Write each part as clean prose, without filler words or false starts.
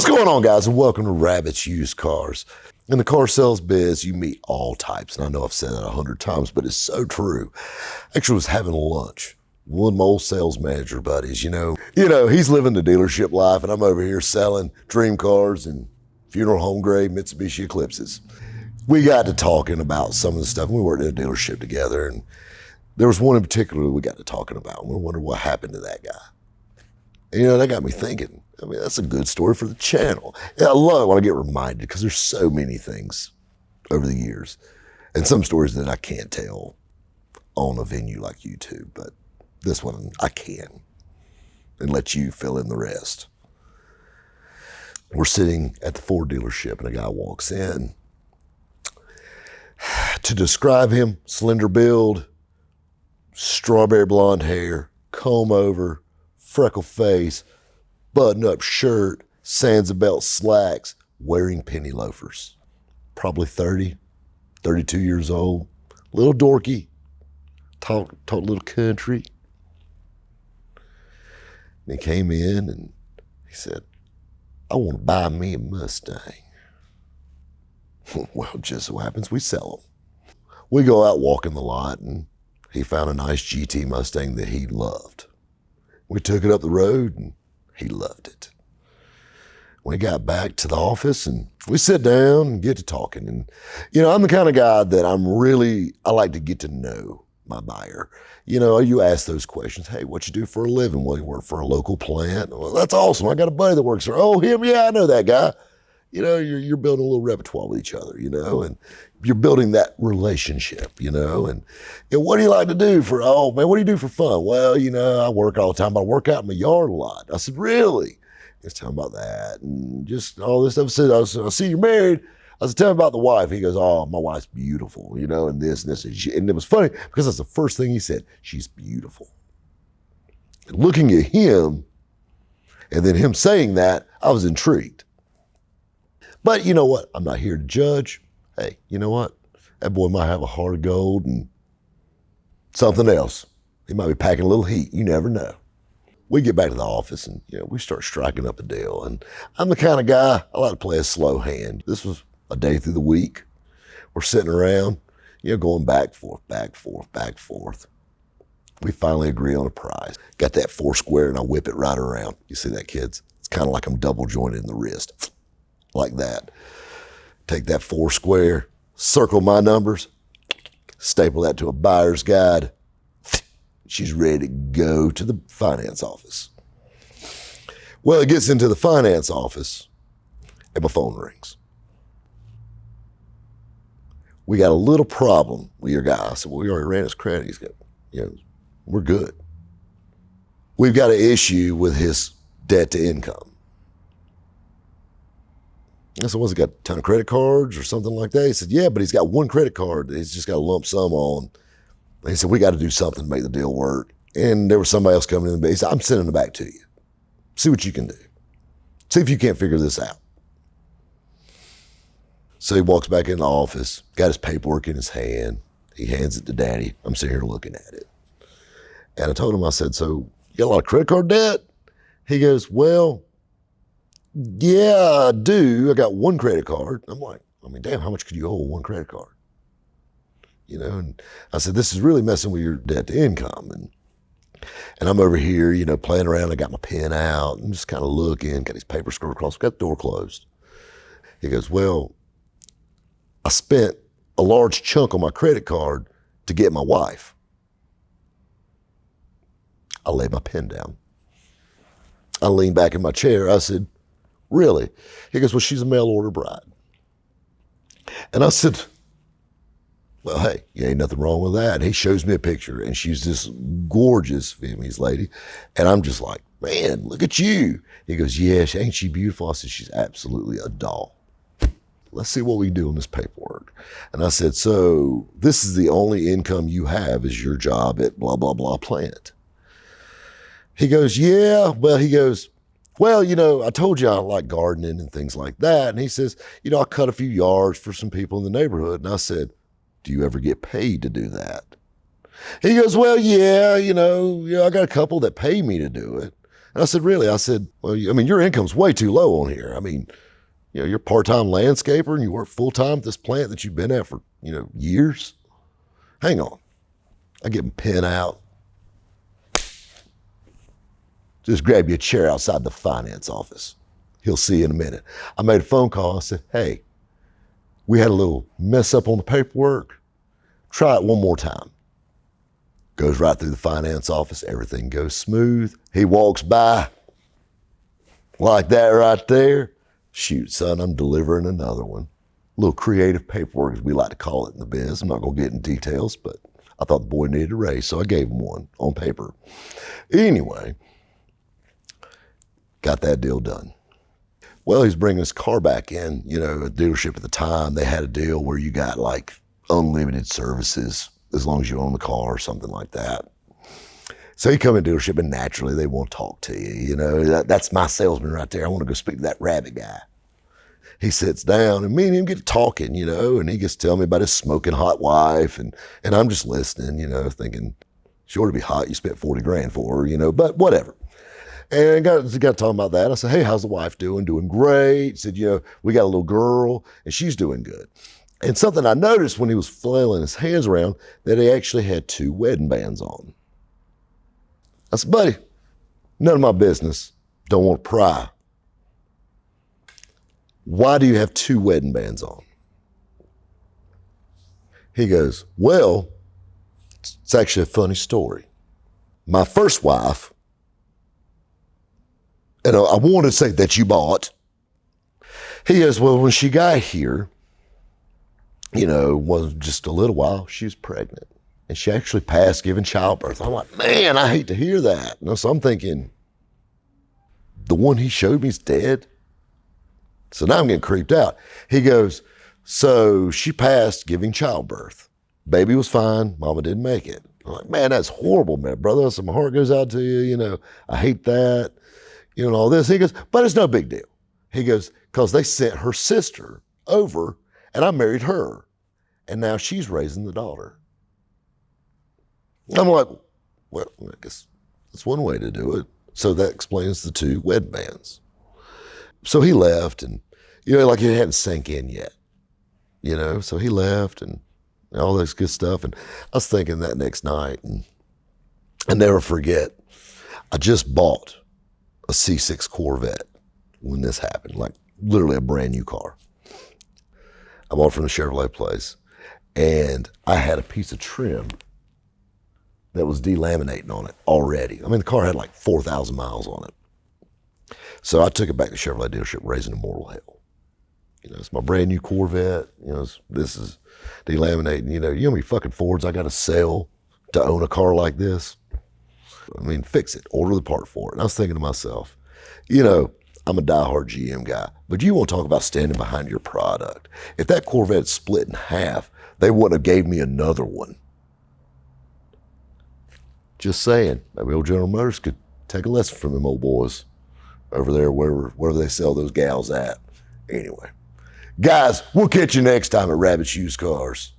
What's going on, guys, and welcome to Rabbit's Used Cars. In the car sales biz, you meet all types, and I know I've said that 100 times, but it's so true. Actually, I was having lunch. One of my old sales manager buddies, you know, he's living the dealership life, and I'm over here selling dream cars and funeral home grade Mitsubishi Eclipses. We got to talking about some of the stuff. We worked at a dealership together, and there was one in particular we got to talking about, and we wondered what happened to that guy. And, that got me thinking. I mean, that's a good story for the channel. Yeah, I love it when I get reminded because there's so many things over the years and some stories that I can't tell on a venue like YouTube, but this one I can and let you fill in the rest. We're sitting at the Ford dealership and a guy walks in. To describe him, slender build, strawberry blonde hair, comb over, freckle face, button-up shirt, Sansa slacks, wearing penny loafers. Probably 30, 32 years old, little dorky, talk a little country. And he came in and he said, "I want to buy me a Mustang." Well, just so happens we sell them. We go out walking the lot and he found a nice GT Mustang that he loved. We took it up the road and he loved it. We got back to the office and we sit down and get to talking. And, I'm the kind of guy that I like to get to know my buyer. You ask those questions. Hey, what you do for a living? Well, you work for a local plant. Well, that's awesome. I got a buddy that works there. Oh, him? Yeah, I know that guy. You're building a little repertoire with each other, and you're building that relationship, and what do you like to do what do you do for fun? Well, I work all the time, but I work out in my yard a lot. I said, really? He's telling about that and just all this stuff. I said, I see you're married. I said, tell me about the wife. He goes, oh, my wife's beautiful, and this and this. And it was funny because that's the first thing he said. She's beautiful. And looking at him and then him saying that, I was intrigued. But you know what? I'm not here to judge. Hey, you know what? That boy might have a heart of gold and something else. He might be packing a little heat. You never know. We get back to the office and we start striking up a deal. And I'm the kind of guy, I like to play a slow hand. This was a day through the week. We're sitting around, going back, forth, back, forth, back, forth. We finally agree on a price. Got that 4 square and I whip it right around. You see that, kids? It's kind of like I'm double jointed in the wrist. Like that. Take that 4 square, circle my numbers, staple that to a buyer's guide. She's ready to go to the finance office. Well, it gets into the finance office and my phone rings. We got a little problem with your guy. I said, well, we already ran his credit. He's got, we're good. We've got an issue with his debt to income. I said, what's he got, a ton of credit cards or something like that? He said, yeah, but he's got one credit card that he's just got a lump sum on. And he said, we got to do something to make the deal work. And there was somebody else coming in, but he said, I'm sending it back to you. See what you can do. See if you can't figure this out. So he walks back in the office, got his paperwork in his hand. He hands it to Daddy. I'm sitting here looking at it. And I told him, I said, so you got a lot of credit card debt? He goes, well, yeah, I do. I got one credit card. I'm like, damn, how much could you owe one credit card? And I said, this is really messing with your debt to income. And I'm over here, playing around. I got my pen out and just kind of looking, got his paper scrolled across, got the door closed. He goes, well, I spent a large chunk on my credit card to get my wife. I laid my pen down. I leaned back in my chair. I said, really? He goes, well, she's a mail order bride. And I said, well, hey, ain't nothing wrong with that. And he shows me a picture and she's this gorgeous Vietnamese lady. And I'm just like, man, look at you. He goes, yeah, ain't she beautiful? I said, she's absolutely a doll. Let's see what we do on this paperwork. And I said, so this is the only income you have is your job at blah, blah, blah plant. He goes, yeah. Well, he goes, well, I told you I like gardening and things like that. And he says, I cut a few yards for some people in the neighborhood. And I said, do you ever get paid to do that? He goes, well, yeah, I got a couple that pay me to do it. And I said, really? I said, well, I mean, your income's way too low on here. I mean, you're a part-time landscaper and you work full-time at this plant that you've been at for, years. Hang on. I get my pen out. Just grab you a chair outside the finance office. He'll see you in a minute. I made a phone call. I said, hey, we had a little mess up on the paperwork. Try it one more time. Goes right through the finance office. Everything goes smooth. He walks by like that right there. Shoot, son, I'm delivering another one. A little creative paperwork, as we like to call it in the biz. I'm not going to get into details, but I thought the boy needed a raise, so I gave him one on paper. Anyway, got that deal done. Well, he's bringing his car back in. A dealership at the time, they had a deal where you got like unlimited services as long as you own the car or something like that. So you come in dealership and naturally they want to talk to you. That's my salesman right there. I want to go speak to that rabbit guy. He sits down and me and him get talking, and he gets to tell me about his smoking hot wife. And I'm just listening, thinking, she ought to be hot. You spent 40 grand for her, but whatever. And got talking about that. I said, hey, how's the wife doing? Doing great. He said, we got a little girl and she's doing good. And something I noticed when he was flailing his hands around, that he actually had 2 wedding bands on. I said, buddy, none of my business. Don't want to pry. Why do you have 2 wedding bands on? He goes, well, it's actually a funny story. My first wife, and I want to say that you bought. He goes, well, when she got here, was just a little while, she was pregnant. And she actually passed giving childbirth. I'm like, man, I hate to hear that. So I'm thinking, the one he showed me is dead. So now I'm getting creeped out. He goes, so she passed giving childbirth. Baby was fine. Mama didn't make it. I'm like, man, that's horrible, man, brother. So my heart goes out to you. I hate that, and all this. He goes, but it's no big deal. He goes, because they sent her sister over and I married her. And now she's raising the daughter. I'm like, well, I guess that's one way to do it. So that explains the 2 wedding bands. So he left and, like it hadn't sank in yet, so he left and all this good stuff. And I was thinking that next night, and I never forget, I just bought a C6 Corvette when this happened, like literally a brand new car. I bought it from the Chevrolet place, and I had a piece of trim that was delaminating on it already. I mean, the car had like 4,000 miles on it. So I took it back to Chevrolet dealership, raising a mortal hell. It's my brand new Corvette. This is delaminating. You know how many fucking Fords I got to sell to own a car like this? I mean, fix it, order the part for it. And I was thinking to myself, I'm a diehard GM guy, but you want to talk about standing behind your product. If that Corvette split in half, they wouldn't have gave me another one. Just saying, maybe old General Motors could take a lesson from them old boys over there, wherever they sell those gals at. Anyway, guys, we'll catch you next time at Rabbit's Used Cars.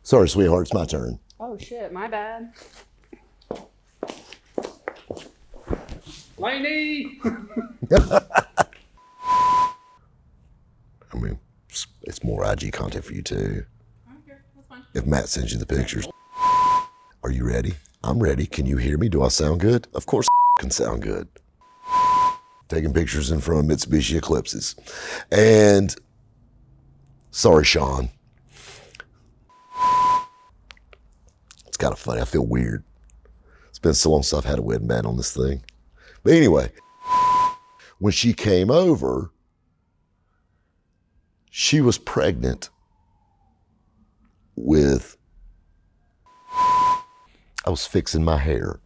Sorry, sweetheart, it's my turn. Oh shit, my bad. Laney! I mean, it's more IG content for you too. Okay, that's fine. If Matt sends you the pictures. Are you you ready? I'm ready. Can you hear me? Do I sound good? Of course I can sound good. Taking pictures in front of Mitsubishi Eclipses. And sorry, Sean. It's kind of funny. I feel weird. It's been so long since I've had a wedding band on this thing. But anyway, when she came over, she was pregnant with, I was fixing my hair.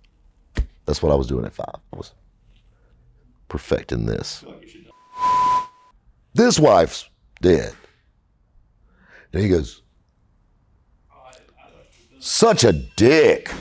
That's what I was doing at 5. I was perfecting this. This wife's dead. And he goes, such a dick.